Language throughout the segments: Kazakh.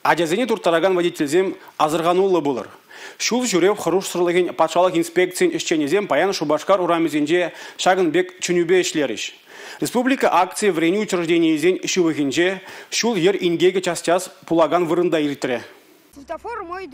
Ажазыне туртараган водительзем азырганулы булыр. Шул жүрев хұрушсырлығын патшалық инспекциян ішченезем паян Шубашкар урамезенже Шагынбек чүнүбе ішлеріш. Республика акции врени учреждениезен шүвігінже шул ер ингеге час-час пулаган вырында иртіре.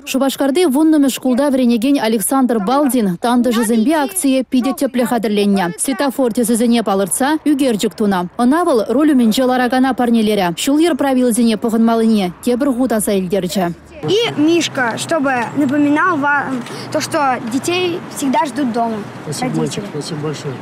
Шубашкарды вуннымы шкулда вренеген Александр Балдин танды жызымбе акция пиде тепле хадырленне. Светофор тезізіне палырца үгерджік туна. Онавыл ролю менжеларагана парнелері. Шул ер правилзіне пығынмалыне тебір ғудаса елдерчі. И Мишка, чтобы напоминал вам то, что детей всегда ждут дома. Спасибо, мальчик, спасибо большое.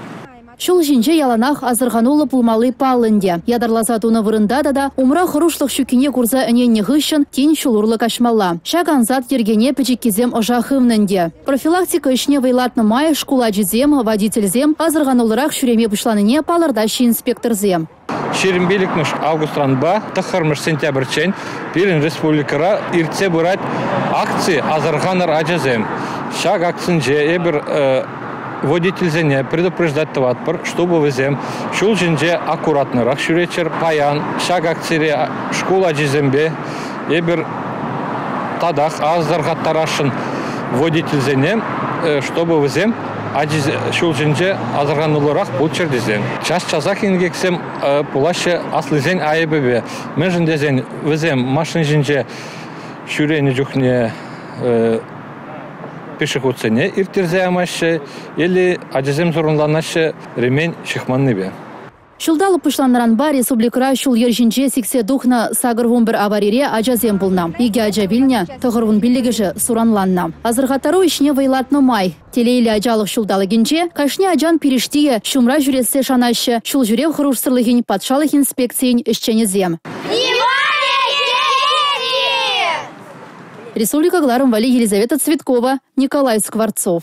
Шул жинже яланах азырғанулы пулмалы палынде. Ядарлазатуны вырында да умра хырушлық шүкіне курза әненне ғышын тен шулурлы кашмалла. Шаганзат ергене пәчеккезем ожахымнынде. Профилактика ішне вайлатны май шкула жезем, водительзем, азырғанулырақ шүреме бұшланыне палырдащи инспекторзем. Шерімбелікміш августранба, тахармыш сентябрьчен, перен республикара иртсе бұрат акции азырғаныр ажазем. Шаг акцинже ебір водительзене предупреждать таватпар, чтобы везем. Шул жинже аккуратно рахшуречер паян, шаг акцире школа жезембе, ебір тадах азырғаттарашын водительзене, чтобы везем. Шул жинже азырғанулырақ бұл чердезен. Час-часақ ингексем пулашы аслызен айыбыбе. Мен жіндезен везем машин жинже шүрені жүхне пешеходцене иртерзе амашы, или ажызем зорунланашы ремень шықманны бе. Шулдалы пышланыран ба республикара шул ержинже сиксе духна сагырвун бір аварире ажазем бұлна. Иге ажабилня тұғырвун білігіжі суранланна. Азырғатару ішіне вайлатны май. Телейлі ажалық шулдалы генже, кашне ажан перештие шумра жүресе шанашы, шул жүрев хұрушсырлығын патшалық инспекциян ішченезем. Республика Гларом Вали Елизавета Цветкова, Николай Скворцов.